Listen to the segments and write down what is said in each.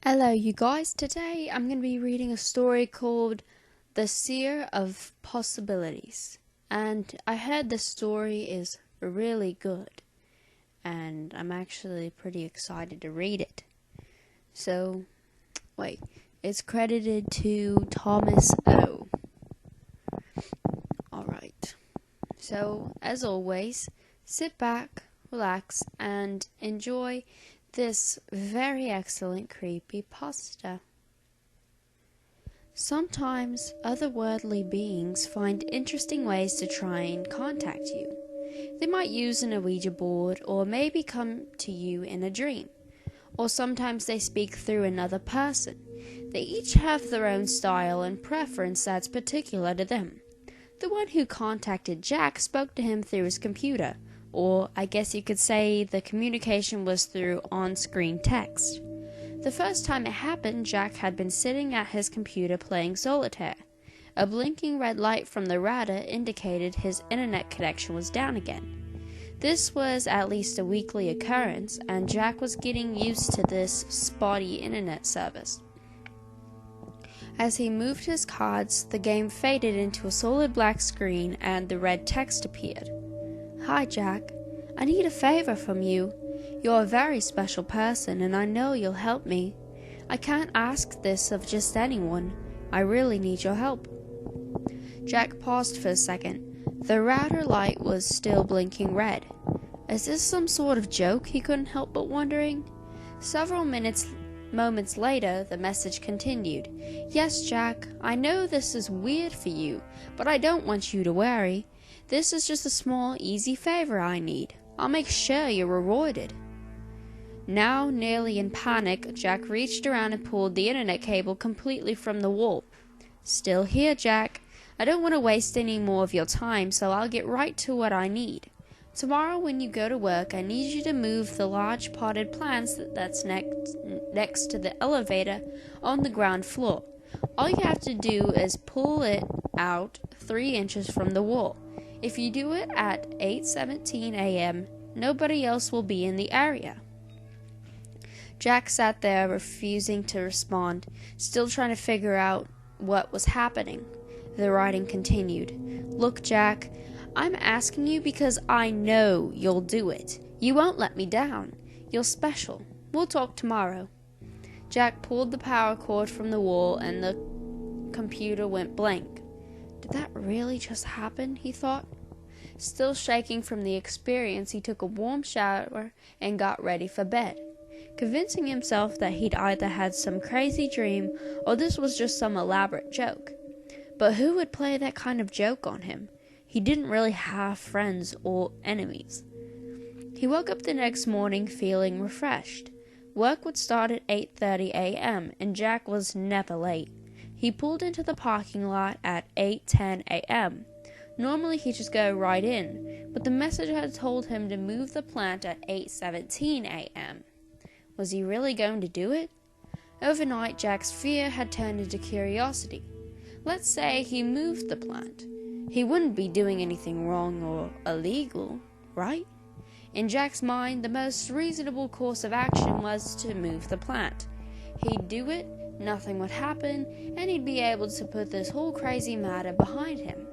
Hello, you guys. Today I'm going to be reading a story called The Seer of Possibilities. And I heard this story is really good. And I'm actually pretty excited to read it. So, it's credited to Thomas O. Alright. So, as always, sit back, relax, and enjoy this very excellent creepypasta. Sometimes otherworldly beings find interesting ways to try and contact you. They might use an Ouija board or maybe come to you in a dream. Or sometimes they speak through another person. They each have their own style and preference that's particular to them. The one who contacted Jack spoke to him through his computer. Or I guess you could say the communication was through on-screen text. The first time it happened, Jack had been sitting at his computer playing solitaire. A blinking red light from the router indicated his internet connection was down again. This was at least a weekly occurrence, and Jack was getting used to this spotty internet service. As he moved his cards, the game faded into a solid black screen and the red text appeared. Hi, Jack. I need a favor from you. You're a very special person, and I know you'll help me. I can't ask this of just anyone. I really need your help. Jack paused for a second. The router light was still blinking red. Is this some sort of joke? He couldn't help but wondering. Several moments later, the message continued. Yes, Jack, I know this is weird for you, but I don't want you to worry. This is just a small, easy favor I need. I'll make sure you're rewarded. Now, nearly in panic, Jack reached around and pulled the internet cable completely from the wall. Still here, Jack. I don't want to waste any more of your time, so I'll get right to what I need. Tomorrow when you go to work, I need you to move the large potted plants that's next to the elevator on the ground floor. All you have to do is pull it out 3 inches from the wall. If you do it at 8:17 a.m., nobody else will be in the area. Jack sat there, refusing to respond, still trying to figure out what was happening. The writing continued. Look, Jack, I'm asking you because I know you'll do it. You won't let me down. You're special. We'll talk tomorrow. Jack pulled the power cord from the wall and the computer went blank. Did that really just happen? He thought. Still shaking from the experience, he took a warm shower and got ready for bed, convincing himself that he'd either had some crazy dream or this was just some elaborate joke. But who would play that kind of joke on him? He didn't really have friends or enemies. He woke up the next morning feeling refreshed. Work would start at 8:30 a.m., and Jack was never late. He pulled into the parking lot at 8:10 a.m. Normally he'd just go right in, but the message had told him to move the plant at 8:17 a.m. Was he really going to do it? Overnight, Jack's fear had turned into curiosity. Let's say he moved the plant. He wouldn't be doing anything wrong or illegal, right? In Jack's mind, the most reasonable course of action was to move the plant. He'd do it, nothing would happen, and he'd be able to put this whole crazy matter behind him.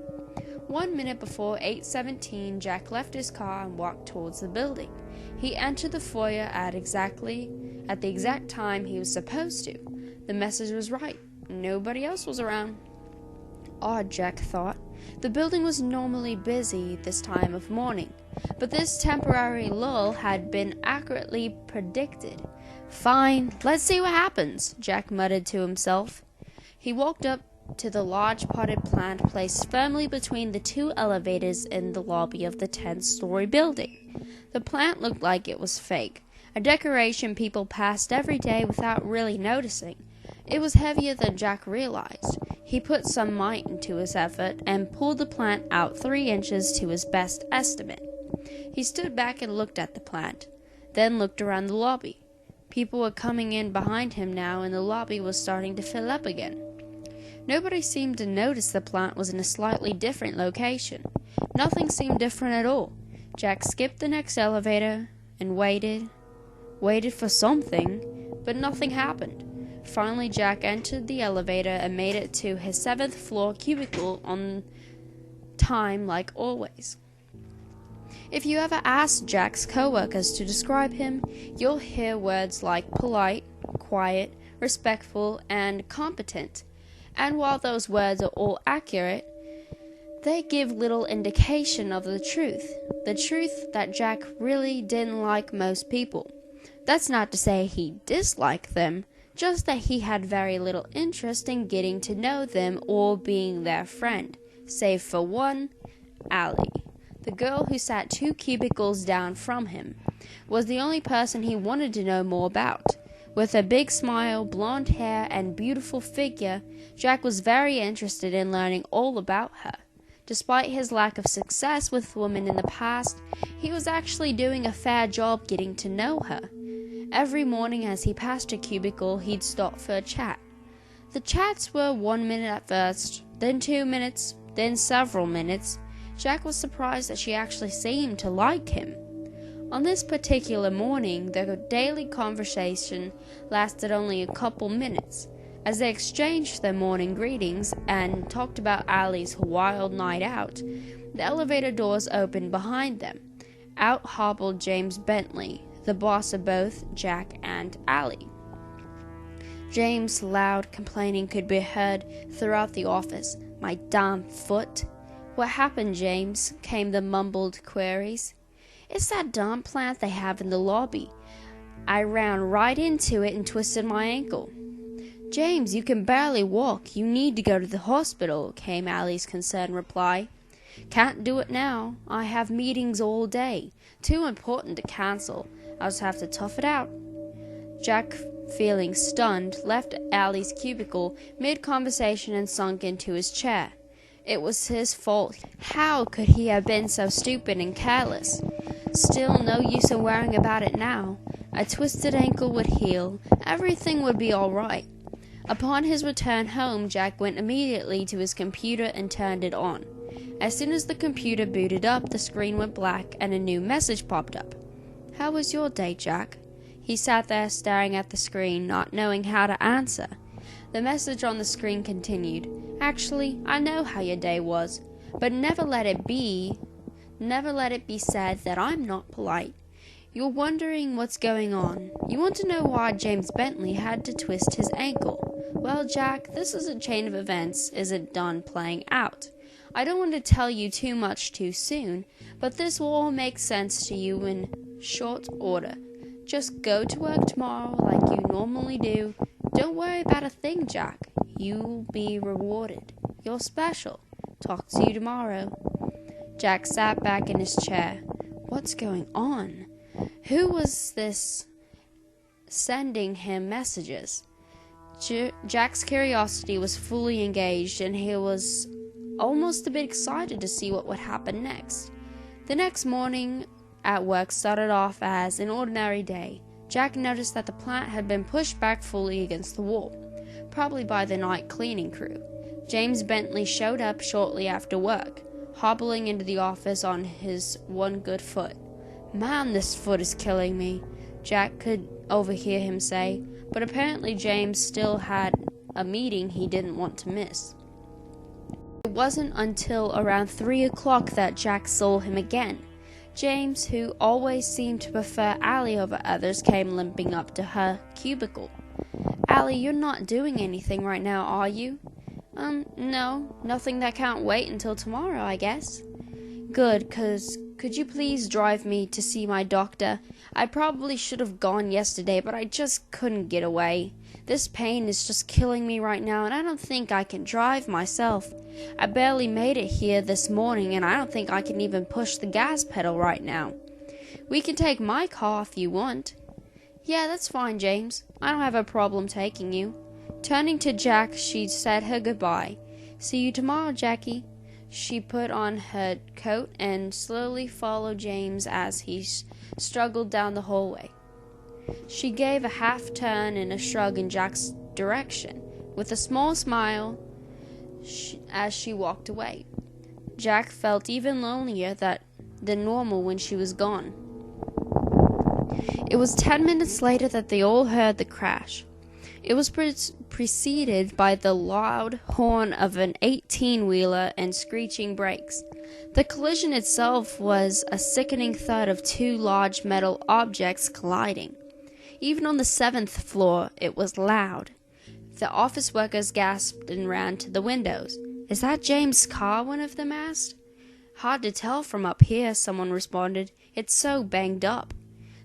1 minute before 8:17, Jack left his car and walked towards the building. He entered the foyer at the exact time he was supposed to. The message was right. Nobody else was around. Odd, Jack thought. The building was normally busy this time of morning, but this temporary lull had been accurately predicted. Fine, let's see what happens, Jack muttered to himself. He walked up to the large potted plant placed firmly between the 2 elevators in the lobby of the 10-story building. The plant looked like it was fake, a decoration people passed every day without really noticing. It was heavier than Jack realized. He put some might into his effort and pulled the plant out 3 inches to his best estimate. He stood back and looked at the plant, then looked around the lobby. People were coming in behind him now, and the lobby was starting to fill up again. Nobody seemed to notice the plant was in a slightly different location. Nothing seemed different at all. Jack skipped the next elevator and waited for something, but nothing happened. Finally, Jack entered the elevator and made it to his 7th floor cubicle on time like always. If you ever ask Jack's co-workers to describe him, you'll hear words like polite, quiet, respectful, and competent. And while those words are all accurate, they give little indication of the truth that Jack really didn't like most people. That's not to say he disliked them, just that he had very little interest in getting to know them or being their friend, save for one, Allie. The girl who sat 2 cubicles down from him was the only person he wanted to know more about. With her big smile, blonde hair, and beautiful figure, Jack was very interested in learning all about her. Despite his lack of success with women in the past, he was actually doing a fair job getting to know her. Every morning as he passed her cubicle, he'd stop for a chat. The chats were 1 minute at first, then 2 minutes, then several minutes. Jack was surprised that she actually seemed to like him. On this particular morning, their daily conversation lasted only a couple minutes. As they exchanged their morning greetings and talked about Allie's wild night out, the elevator doors opened behind them. Out hobbled James Bentley, the boss of both Jack and Allie. James' loud complaining could be heard throughout the office. "My damn foot." "What happened, James?" came the mumbled queries. "It's that darn plant they have in the lobby. I ran right into it and twisted my ankle." "James, you can barely walk. You need to go to the hospital," came Allie's concerned reply. "Can't do it now. I have meetings all day. Too important to cancel. I'll just have to tough it out." Jack, feeling stunned, left Allie's cubicle mid-conversation and sunk into his chair. It was his fault. How could he have been so stupid and careless? Still, no use in worrying about it now. A twisted ankle would heal. Everything would be all right. Upon his return home, Jack went immediately to his computer and turned it on. As soon as the computer booted up, the screen went black and a new message popped up. "How was your day, Jack?" He sat there staring at the screen, not knowing how to answer. The message on the screen continued. "Actually, I know how your day was, but never let it be said that I'm not polite. You're wondering what's going on. You want to know why James Bentley had to twist his ankle. Well, Jack, this is a chain of events isn't done playing out. I don't want to tell you too much too soon, but this will all make sense to you in short order. Just go to work tomorrow like you normally do. Don't worry about a thing, Jack. You'll be rewarded. You're special. Talk to you tomorrow." Jack sat back in his chair. What's going on? Who was this sending him messages? Jack's curiosity was fully engaged, and he was almost a bit excited to see what would happen next. The next morning at work started off as an ordinary day. Jack noticed that the plant had been pushed back fully against the wall, probably by the night cleaning crew. James Bentley showed up shortly after work, hobbling into the office on his one good foot. "Man, this foot is killing me," Jack could overhear him say, but apparently James still had a meeting he didn't want to miss. It wasn't until around 3 o'clock that Jack saw him again. James, who always seemed to prefer Allie over others, came limping up to her cubicle. "Allie, you're not doing anything right now, are you?" No, nothing that can't wait until tomorrow, I guess." "Good, 'cause could you please drive me to see my doctor? I probably should have gone yesterday, but I just couldn't get away. This pain is just killing me right now, and I don't think I can drive myself. I barely made it here this morning, and I don't think I can even push the gas pedal right now. We can take my car if you want." "Yeah, that's fine, James. I don't have a problem taking you." Turning to Jack, she said her goodbye. "See you tomorrow, Jackie." She put on her coat and slowly followed James as he struggled down the hallway. She gave a half turn and a shrug in Jack's direction, with a small smile as she walked away. Jack felt even lonelier than normal when she was gone. It was 10 minutes later that they all heard the crash. It was preceded by the loud horn of an 18-wheeler and screeching brakes. The collision itself was a sickening thud of two large metal objects colliding. Even on the 7th floor, it was loud. The office workers gasped and ran to the windows. "Is that James' car?" one of them asked. "Hard to tell from up here," someone responded. "It's so banged up."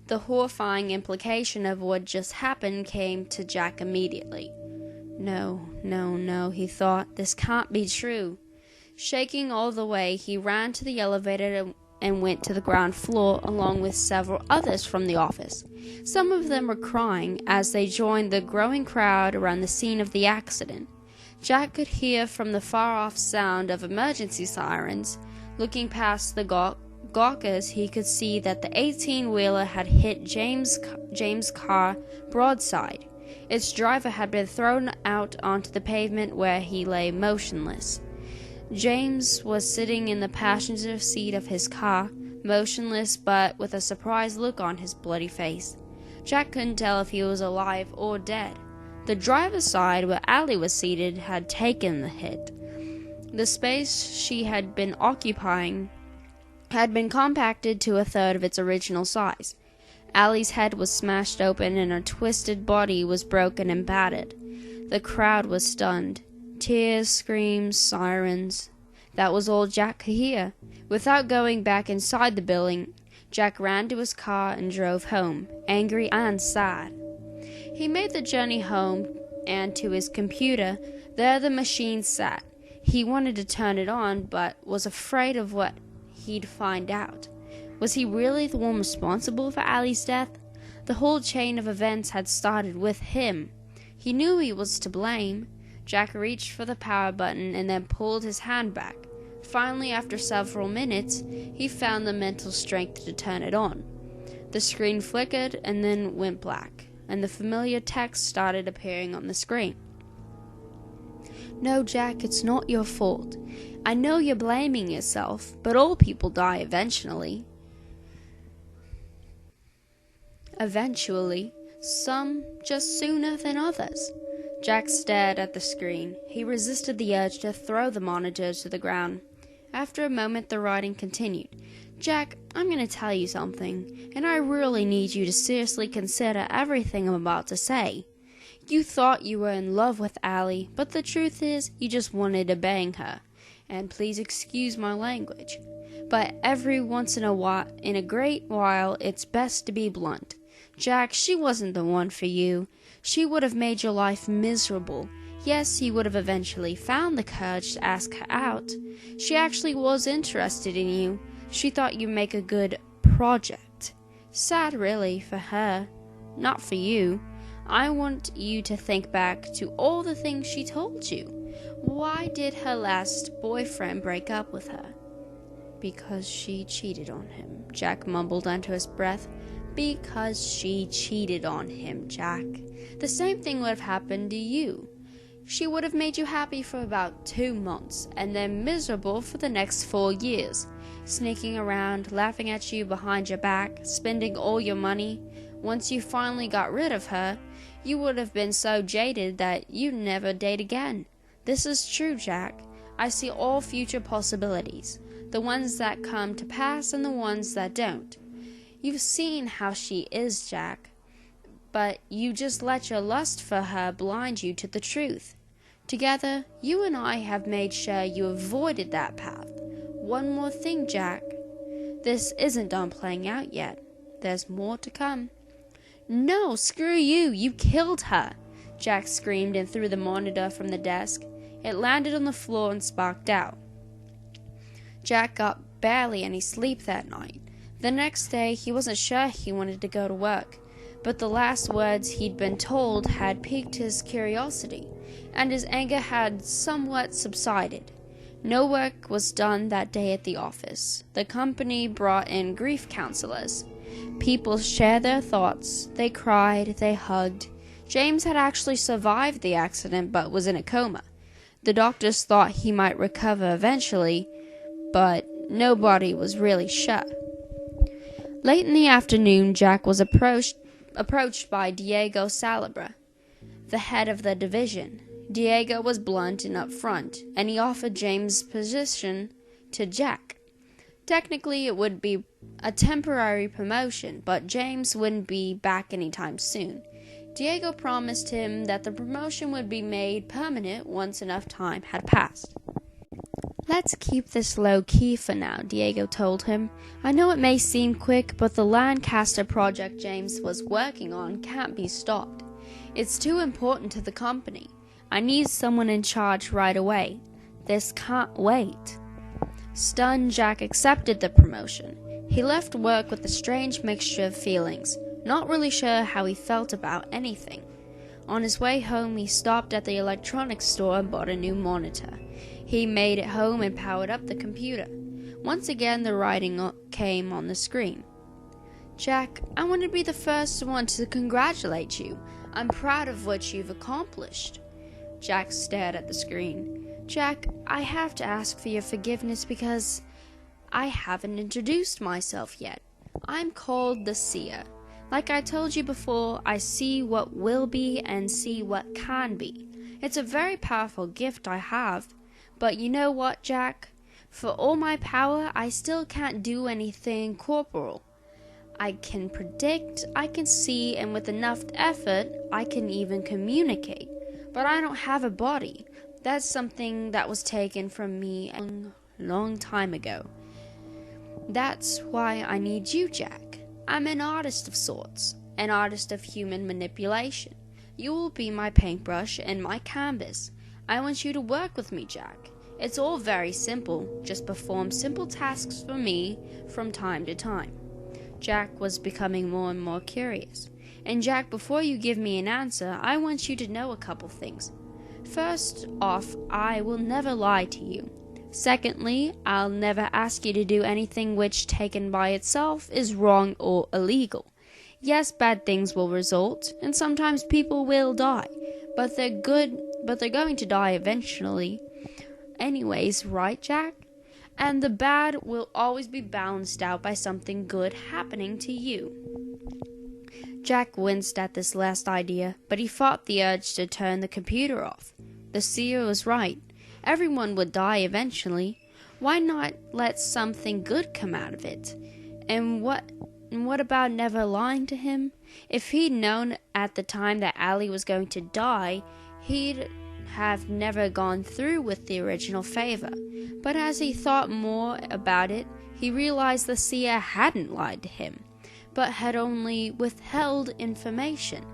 The horrifying implication of what just happened came to Jack immediately. No, he thought. This can't be true. Shaking all the way, he ran to the elevator and went to the ground floor along with several others from the office. Some of them were crying as they joined the growing crowd around the scene of the accident. Jack could hear from the far-off sound of emergency sirens. Looking past the gawkers, he could see that the 18-wheeler had hit James' car broadside. Its driver had been thrown out onto the pavement where he lay motionless. James was sitting in the passenger seat of his car, motionless but with a surprised look on his bloody face. Jack couldn't tell if he was alive or dead. The driver's side, where Allie was seated, had taken the hit. The space she had been occupying had been compacted to a third of its original size. Allie's head was smashed open and her twisted body was broken and battered. The crowd was stunned. Tears, screams, sirens. That was all Jack could hear. Without going back inside the building, Jack ran to his car and drove home, angry and sad. He made the journey home and to his computer. There the machine sat. He wanted to turn it on, but was afraid of what he'd find out. Was he really the one responsible for Allie's death? The whole chain of events had started with him. He knew he was to blame. Jack reached for the power button and then pulled his hand back. Finally, after several minutes, he found the mental strength to turn it on. The screen flickered and then went black, and the familiar text started appearing on the screen. "No, Jack, it's not your fault. I know you're blaming yourself, but all people die eventually. Some just sooner than others." Jack stared at the screen. He resisted the urge to throw the monitor to the ground. After a moment, the writing continued. "Jack, I'm going to tell you something, and I really need you to seriously consider everything I'm about to say. You thought you were in love with Allie, but the truth is you just wanted to bang her. And please excuse my language. But every once in a great while, it's best to be blunt. Jack, she wasn't the one for you. She would have made your life miserable. Yes, you would have eventually found the courage to ask her out. She actually was interested in you. She thought you'd make a good project. Sad, really, for her. Not for you. I want you to think back to all the things she told you. Why did her last boyfriend break up with her?" "Because she cheated on him," Jack mumbled under his breath. "Because she cheated on him, Jack. The same thing would have happened to you. She would have made you happy for about 2 months, and then miserable for the next 4 years, sneaking around, laughing at you behind your back, spending all your money. Once you finally got rid of her, you would have been so jaded that you'd never date again. This is true, Jack. I see all future possibilities, the ones that come to pass and the ones that don't. You've seen how she is, Jack, but you just let your lust for her blind you to the truth. Together, you and I have made sure you avoided that path. One more thing, Jack. This isn't done playing out yet. There's more to come." "No, screw you! You killed her!" Jack screamed and threw the monitor from the desk. It landed on the floor and sparked out. Jack got barely any sleep that night. The next day, he wasn't sure he wanted to go to work, but the last words he'd been told had piqued his curiosity, and his anger had somewhat subsided. No work was done that day at the office. The company brought in grief counselors. People shared their thoughts. They cried, they hugged. James had actually survived the accident but was in a coma. The doctors thought he might recover eventually, but nobody was really sure. Late in the afternoon, Jack was approached by Diego Salabra. the head of the division. Diego was blunt and upfront, and he offered James' position to Jack. Technically, it would be a temporary promotion, but James wouldn't be back anytime soon. Diego promised him that the promotion would be made permanent once enough time had passed. "Let's keep this low-key for now," Diego told him. "I know it may seem quick, but the Lancaster project James was working on can't be stopped. It's too important to the company. I need someone in charge right away. This can't wait." Stunned, Jack accepted the promotion. He left work with a strange mixture of feelings, not really sure how he felt about anything. On his way home, he stopped at the electronics store and bought a new monitor. He made it home and powered up the computer. Once again, the writing came on the screen. "Jack, I want to be the first one to congratulate you. I'm proud of what you've accomplished." Jack stared at the screen. "Jack, I have to ask for your forgiveness because I haven't introduced myself yet. I'm called the Seer. Like I told you before, I see what will be and see what can be. It's a very powerful gift I have. But you know what, Jack? For all my power, I still can't do anything corporal. I can predict, I can see, and with enough effort, I can even communicate. But I don't have a body. That's something that was taken from me a long time ago. That's why I need you, Jack. I'm an artist of sorts, an artist of human manipulation. You will be my paintbrush and my canvas. I want you to work with me, Jack. It's all very simple. Just perform simple tasks for me from time to time." Jack was becoming more and more curious. "And Jack, before you give me an answer, I want you to know a couple things. First off, I will never lie to you. Secondly, I'll never ask you to do anything which, taken by itself, is wrong or illegal. Yes, bad things will result, and sometimes people will die, but they're going to die eventually anyways, right, Jack? And the bad will always be balanced out by something good happening to you." Jack winced at this last idea, but he fought the urge to turn the computer off. The Seer was right. Everyone would die eventually. Why not let something good come out of it? And what about never lying to him? If he'd known at the time that Allie was going to die, he'd have never gone through with the original favor. But as he thought more about it, he realized the Seer hadn't lied to him, but had only withheld information.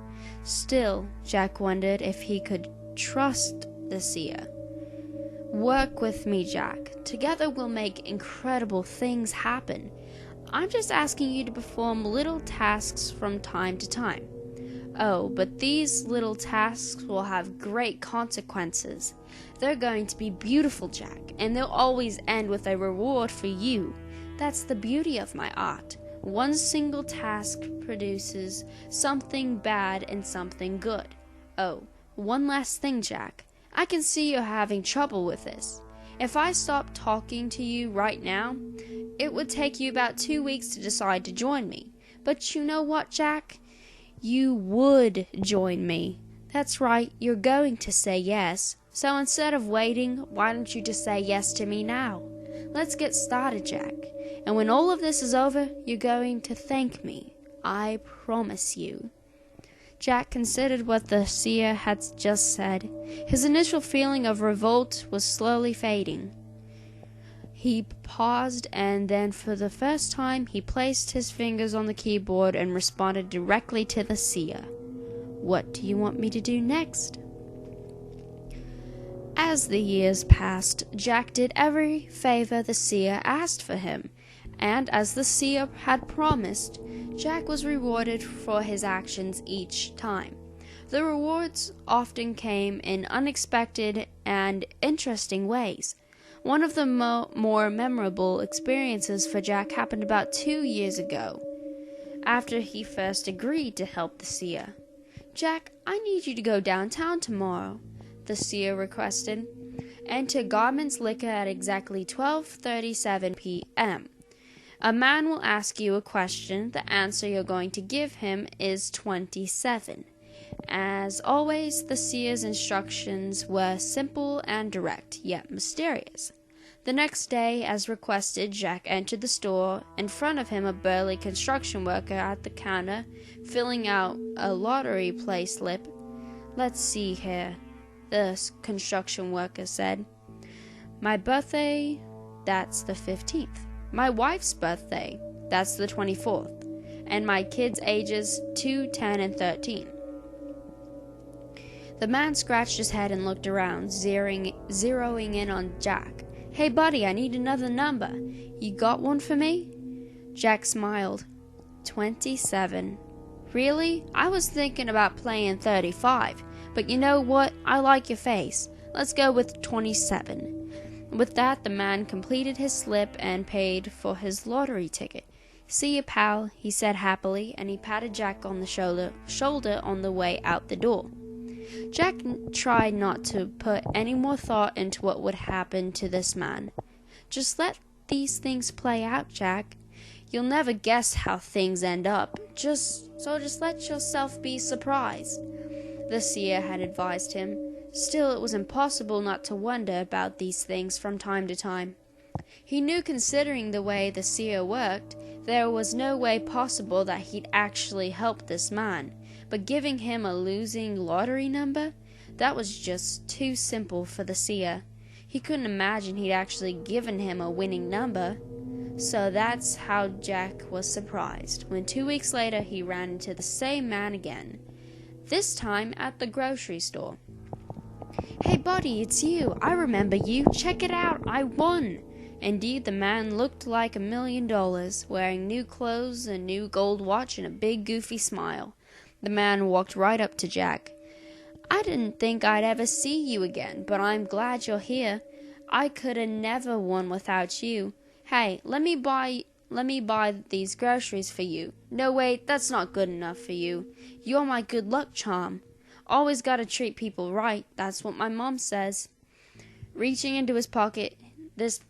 Still, Jack wondered if he could trust the Seer. "Work with me, Jack. Together we'll make incredible things happen. I'm just asking you to perform little tasks from time to time. Oh, but these little tasks will have great consequences. They're going to be beautiful, Jack, and they'll always end with a reward for you. That's the beauty of my art. One single task produces something bad and something good. Oh, one last thing, Jack. I can see you're having trouble with this. If I stopped talking to you right now, it would take you about 2 weeks to decide to join me. But you know what, Jack? You would join me. That's right, you're going to say yes. So instead of waiting, why don't you just say yes to me now? Let's get started, Jack. And when all of this is over, you're going to thank me. I promise you." Jack considered what the Seer had just said. His initial feeling of revolt was slowly fading. He paused, and then for the first time he placed his fingers on the keyboard and responded directly to the Seer. "What do you want me to do next?" As the years passed, Jack did every favor the Seer asked for him, and as the Seer had promised, Jack was rewarded for his actions each time. The rewards often came in unexpected and interesting ways. One of the more memorable experiences for Jack happened about 2 years ago, after he first agreed to help the Seer. "Jack, I need you to go downtown tomorrow," the Seer requested, "and to Garment's Liquor at exactly 12:37 p.m. A man will ask you a question. The answer you're going to give him is 27. As always, the seer's instructions were simple and direct, yet mysterious. The next day, as requested, Jack entered the store. In front of him, a burly construction worker at the counter, filling out a lottery play slip. "Let's see here," the construction worker said. "My birthday, that's the 15th. My wife's birthday, that's the 24th. And my kids' ages 2, 10, and 13. The man scratched his head and looked around, zeroing in on Jack. "Hey buddy, I need another number. You got one for me?" Jack smiled. 27. "Really? I was thinking about playing 35. But you know what? I like your face. Let's go with 27. With that, the man completed his slip and paid for his lottery ticket. "See you, pal," he said happily, and he patted Jack on the shoulder on the way out the door. Jack tried not to put any more thought into what would happen to this man. "Just let these things play out, Jack. You'll never guess how things end up. Just let yourself be surprised," the seer had advised him. Still, it was impossible not to wonder about these things from time to time. He knew, considering the way the seer worked, there was no way possible that he'd actually help this man. But giving him a losing lottery number? That was just too simple for the seer. He couldn't imagine he'd actually given him a winning number. So that's how Jack was surprised when 2 weeks later he ran into the same man again, this time at the grocery store. "Hey buddy, it's you. I remember you. Check it out. I won." Indeed, the man looked like $1 million, wearing new clothes, a new gold watch, and a big goofy smile. The man walked right up to Jack. "I didn't think I'd ever see you again, but I'm glad you're here. I could have never won without you. Hey, let me buy these groceries for you. No, wait, that's not good enough for you. You're my good luck charm. Always gotta treat people right, that's what my mom says." Reaching into his pocket, this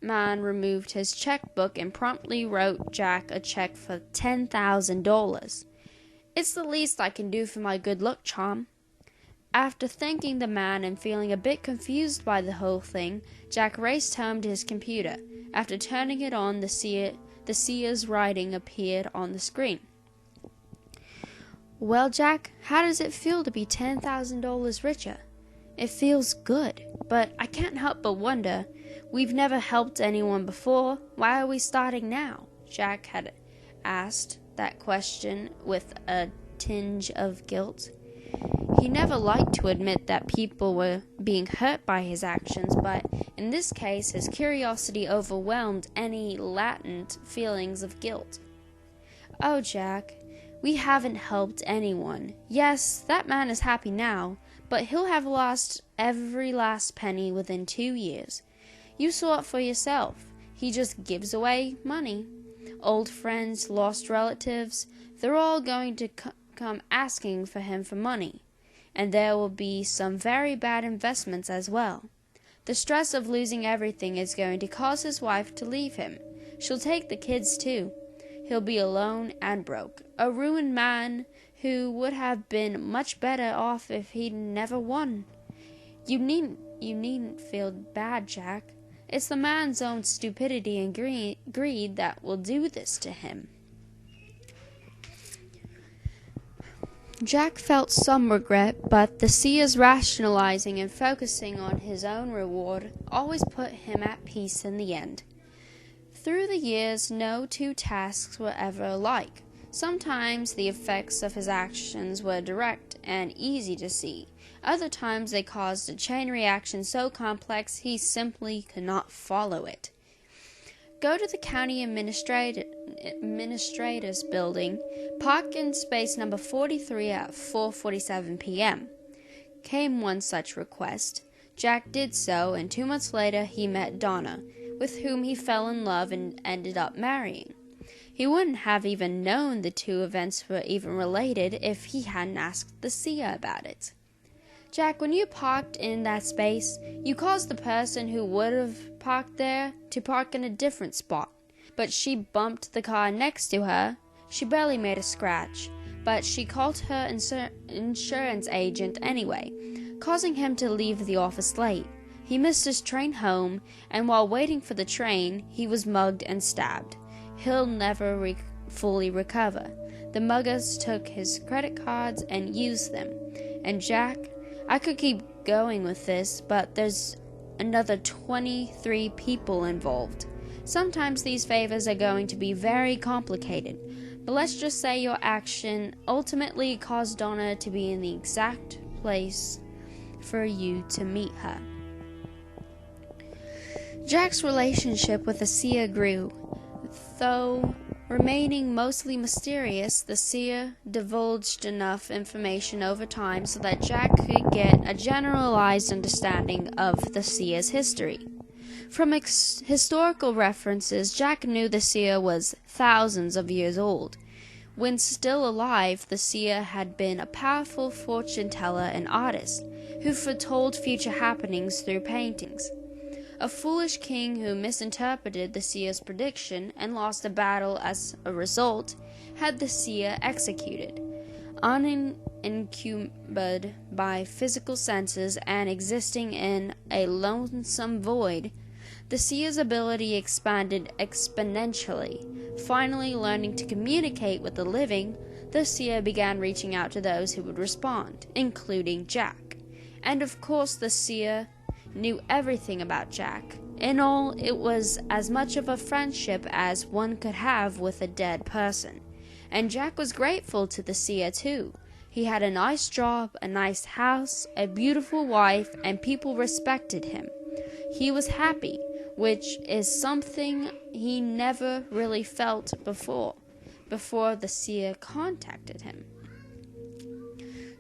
man removed his checkbook and promptly wrote Jack a check for $10,000. "It's the least I can do for my good luck charm." After thanking the man and feeling a bit confused by the whole thing, Jack raced home to his computer. After turning it on, the seer's writing appeared on the screen. "Well, Jack, how does it feel to be $10,000 richer?" "It feels good, but I can't help but wonder. We've never helped anyone before. Why are we starting now?" Jack had asked that question with a tinge of guilt. He never liked to admit that people were being hurt by his actions, but in this case, his curiosity overwhelmed any latent feelings of guilt. "Oh, Jack, we haven't helped anyone. Yes, that man is happy now, but he'll have lost every last penny within 2 years. You saw it for yourself. He just gives away money. Old friends, lost relatives, they're all going to come asking for him for money. And there will be some very bad investments as well. The stress of losing everything is going to cause his wife to leave him. She'll take the kids too. He'll be alone and broke, a ruined man who would have been much better off if he'd never won. You needn't feel bad, Jack. It's the man's own stupidity and greed that will do this to him." Jack felt some regret, but the seer's rationalizing and focusing on his own reward always put him at peace in the end. Through the years, no two tasks were ever alike. Sometimes the effects of his actions were direct and easy to see. Other times they caused a chain reaction so complex he simply could not follow it. Go to the county administrator's building, park in space number 43 at 4:47 p.m. Came one such request. Jack did so, and 2 months later he met Donna, with whom he fell in love and ended up marrying. He wouldn't have even known the two events were even related if he hadn't asked the seer about it. "Jack, when you parked in that space, you caused the person who would have parked there to park in a different spot. But she bumped the car next to her. She barely made a scratch. but she called her insurance agent anyway, causing him to leave the office late. He missed his train home, and while waiting for the train, he was mugged and stabbed. He'll never fully recover. The muggers took his credit cards and used them. And Jack, I could keep going with this, but there's another 23 people involved. Sometimes these favors are going to be very complicated, but let's just say your action ultimately caused Donna to be in the exact place for you to meet her. Jack's relationship with the Seer grew. Though remaining mostly mysterious, the Seer divulged enough information over time so that Jack could get a generalized understanding of the Seer's history. From historical references, Jack knew the Seer was thousands of years old. When still alive, the Seer had been a powerful fortune teller and artist who foretold future happenings through paintings. A foolish king who misinterpreted the Seer's prediction and lost a battle as a result had the Seer executed. Unencumbered by physical senses and existing in a lonesome void, the Seer's ability expanded exponentially. Finally learning to communicate with the living, the Seer began reaching out to those who would respond, including Jack. And of course the Seer knew everything about Jack. In all, it was as much of a friendship as one could have with a dead person. And Jack was grateful to the Seer too. He had a nice job, a nice house, a beautiful wife, and people respected him. He was happy, which is something he never really felt before the Seer contacted him.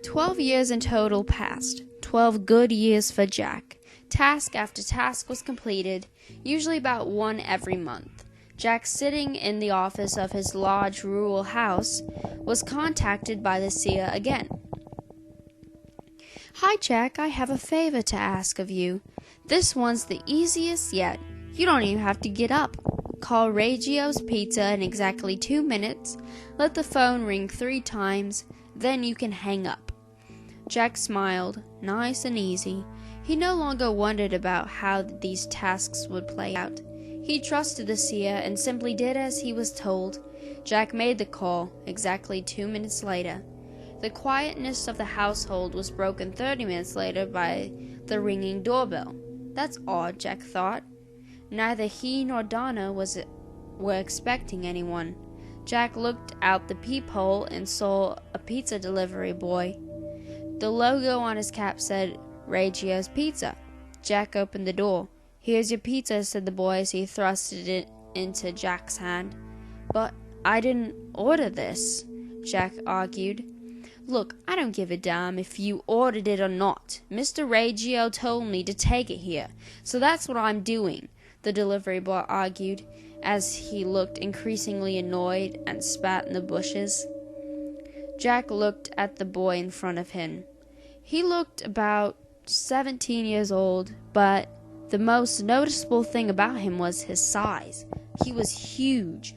12 years in total passed, 12 good years for Jack. Task after task was completed, usually about one every month. Jack, sitting in the office of his large rural house, was contacted by the Seer again. "Hi Jack, I have a favor to ask of you. This one's the easiest yet. You don't even have to get up. Call Reggio's Pizza in exactly 2 minutes, let the phone ring 3 times, then you can hang up." Jack smiled, nice and easy. He no longer wondered about how these tasks would play out. He trusted the Seer and simply did as he was told. Jack made the call, exactly 2 minutes later. The quietness of the household was broken 30 minutes later by the ringing doorbell. That's odd, Jack thought. Neither he nor Donna were expecting anyone. Jack looked out the peephole and saw a pizza delivery boy. The logo on his cap said, "Reggio's Pizza." Jack opened the door. "Here's your pizza," said the boy as he thrusted it into Jack's hand. "But I didn't order this," Jack argued. "Look, I don't give a damn if you ordered it or not. Mr. Reggio told me to take it here, so that's what I'm doing," the delivery boy argued, as he looked increasingly annoyed and spat in the bushes. Jack looked at the boy in front of him. He looked about 17 years old, but the most noticeable thing about him was his size. He was huge,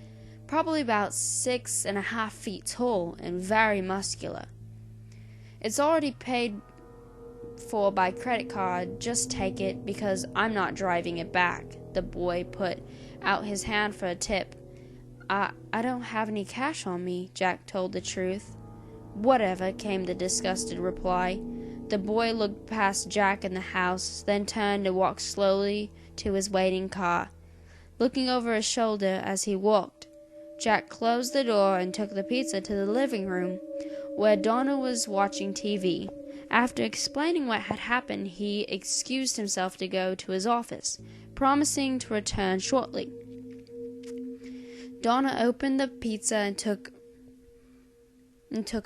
probably about 6.5 feet tall and very muscular. "It's already paid for by credit card. Just take it because I'm not driving it back." The boy put out his hand for a tip. I don't have any cash on me," Jack told the truth. "Whatever," came the disgusted reply. The boy looked past Jack in the house, then turned and walked slowly to his waiting car. Looking over his shoulder as he walked, Jack closed the door and took the pizza to the living room, where Donna was watching TV. After explaining what had happened, he excused himself to go to his office, promising to return shortly. Donna opened the pizza and took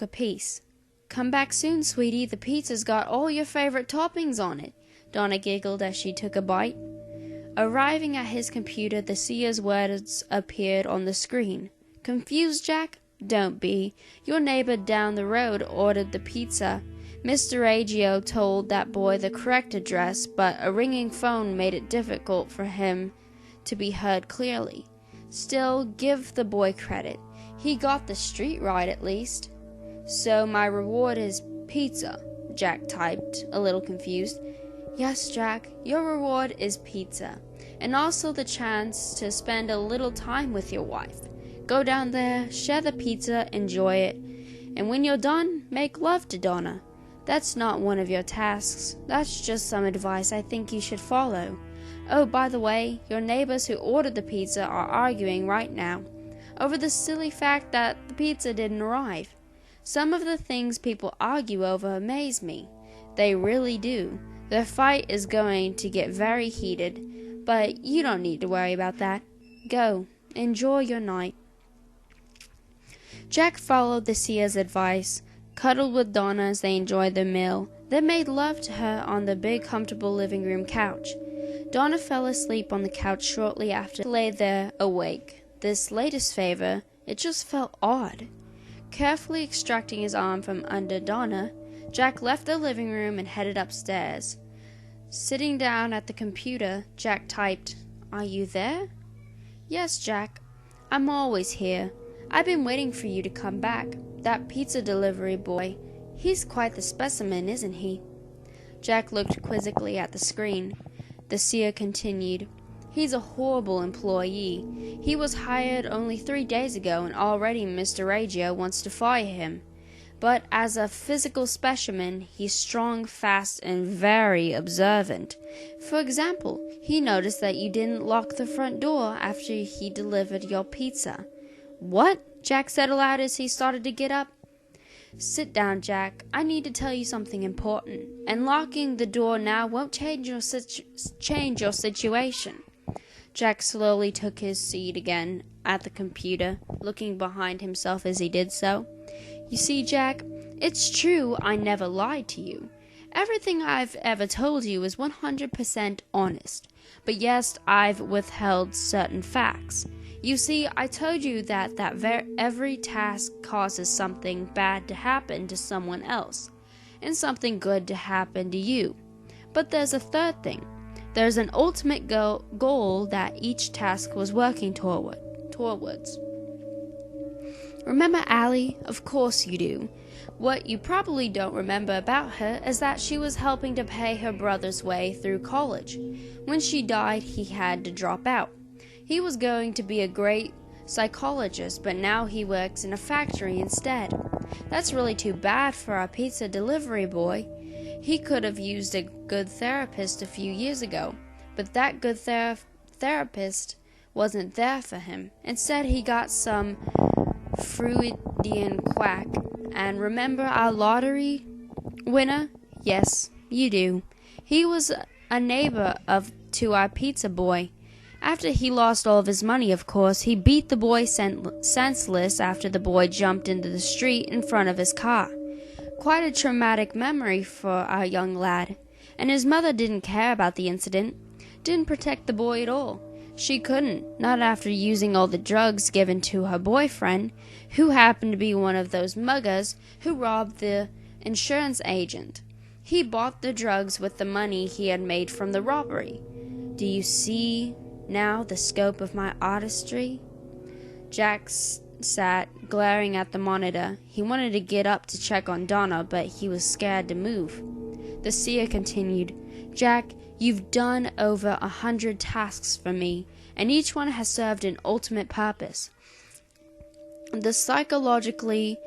a piece. "Come back soon, sweetie. The pizza's got all your favorite toppings on it," Donna giggled as she took a bite. Arriving at his computer, the Seer's words appeared on the screen. "Confused, Jack? Don't be. Your neighbor down the road ordered the pizza. Mr. Reggio told that boy the correct address, but a ringing phone made it difficult for him to be heard clearly. Still, give the boy credit. He got the street right at least." So my reward is pizza, Jack typed, a little confused. Yes, Jack, your reward is pizza, and also the chance to spend a little time with your wife. Go down there, share the pizza, enjoy it, and when you're done, make love to Donna. That's not one of your tasks. That's just some advice I think you should follow. Oh, by the way, your neighbors who ordered the pizza are arguing right now over the silly fact that the pizza didn't arrive. Some of the things people argue over amaze me. They really do. Their fight is going to get very heated, but you don't need to worry about that. Go, enjoy your night. Jack followed the Seer's advice, cuddled with Donna as they enjoyed their meal, then made love to her on the big comfortable living room couch. Donna fell asleep on the couch shortly after, lay there awake. This latest favor, it just felt odd. Carefully extracting his arm from under Donna, Jack left the living room and headed upstairs. Sitting down at the computer, Jack typed, "Are you there?" "Yes, Jack. I'm always here. I've been waiting for you to come back. That pizza delivery boy, he's quite the specimen, isn't he?" Jack looked quizzically at the screen. The Seer continued, "He's a horrible employee. He was hired only 3 days ago and already Mr. Radio wants to fire him. But as a physical specimen, he's strong, fast, and very observant. For example, he noticed that you didn't lock the front door after he delivered your pizza." "What?" Jack said aloud as he started to get up. "Sit down, Jack. I need to tell you something important, and locking the door now won't change your situation." Jack slowly took his seat again at the computer, looking behind himself as he did so. "You see, Jack, it's true I never lied to you. Everything I've ever told you is 100% honest. But yes, I've withheld certain facts. You see, I told you that every task causes something bad to happen to someone else, and something good to happen to you. But there's a third thing. There's an ultimate goal that each task was working towards. Remember Allie? Of course you do. What you probably don't remember about her is that she was helping to pay her brother's way through college. When she died, he had to drop out. He was going to be a great psychologist, but now he works in a factory instead. That's really too bad for our pizza delivery boy. He could have used a good therapist a few years ago, but that good therapist wasn't there for him. Instead, he got some Freudian quack. And remember our lottery winner? Yes, you do. He was a neighbor to our pizza boy. After he lost all of his money, of course, he beat the boy senseless after the boy jumped into the street in front of his car. Quite a traumatic memory for our young lad. And his mother didn't care about the incident, didn't protect the boy at all. She couldn't, not after using all the drugs given to her boyfriend, who happened to be one of those muggers who robbed the insurance agent. He bought the drugs with the money he had made from the robbery. Do you see now the scope of my artistry? Jack sat, glaring at the monitor. He wanted to get up to check on Donna, but he was scared to move. The Seer continued, "Jack, you've done over 100 tasks for me, and each one has served an ultimate purpose. To psychologically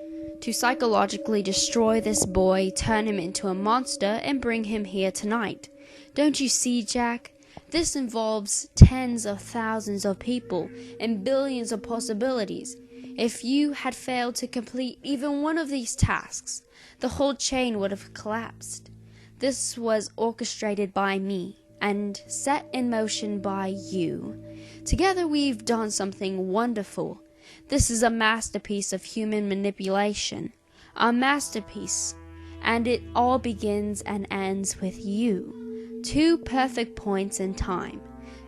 destroy this boy, turn him into a monster, and bring him here tonight. Don't you see, Jack? This involves tens of thousands of people and billions of possibilities. If you had failed to complete even one of these tasks, the whole chain would have collapsed. This was orchestrated by me and set in motion by you. Together we've done something wonderful. This is a masterpiece of human manipulation, a masterpiece, and it all begins and ends with you. 2 perfect points in time.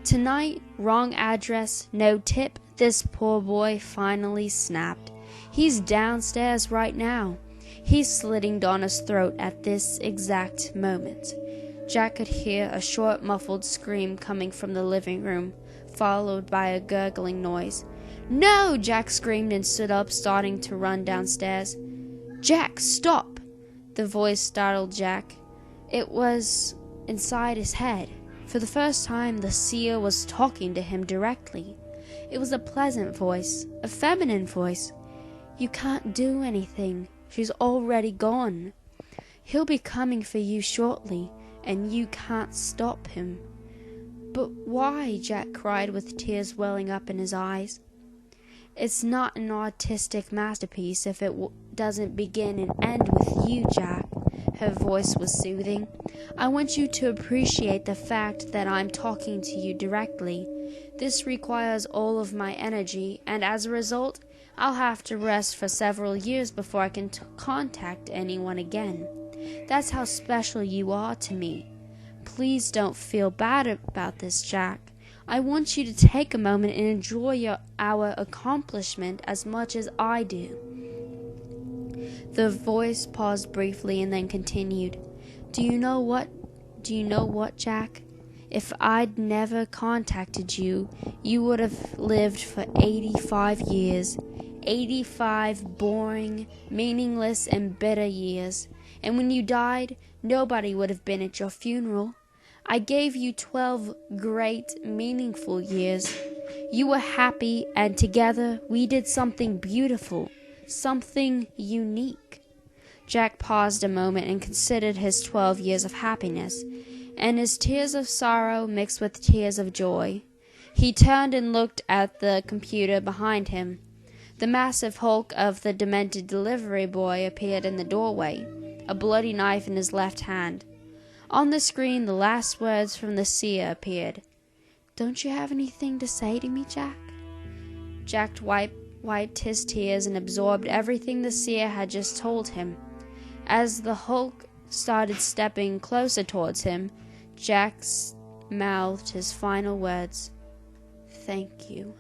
Tonight, wrong address, no tip, this poor boy finally snapped. He's downstairs right now. He's slitting Donna's throat at this exact moment." Jack could hear a short, muffled scream coming from the living room, followed by a gurgling noise. "No!" Jack screamed and stood up, starting to run downstairs. "Jack, stop!" The voice startled Jack. It was inside his head. For the first time, the seer was talking to him directly. It was a pleasant voice, a feminine voice. "You can't do anything. She's already gone. He'll be coming for you shortly, and you can't stop him." "But why?" Jack cried with tears welling up in his eyes. "It's not an artistic masterpiece if it doesn't begin and end with you, Jack." Her voice was soothing. "I want you to appreciate the fact that I'm talking to you directly. This requires all of my energy, and as a result, I'll have to rest for several years before I can contact anyone again. That's how special you are to me. Please don't feel bad about this, Jack. I want you to take a moment and enjoy our accomplishment as much as I do." The voice paused briefly and then continued. Do you know what, Jack? If I'd never contacted you, you would have lived for 85 years. 85 boring, meaningless, and bitter years. And when you died, nobody would have been at your funeral. I gave you 12 great, meaningful years. You were happy, and together we did something beautiful, something unique. Jack paused a moment and considered his 12 years of happiness, and his tears of sorrow mixed with tears of joy. He turned and looked at the computer behind him. The massive hulk of the demented delivery boy appeared in the doorway, a bloody knife in his left hand. On the screen, the last words from the seer appeared. "Don't you have anything to say to me, Jack?" Jack wiped his tears and absorbed everything the seer had just told him. As the hulk started stepping closer towards him, Jack mouthed his final words. "Thank you."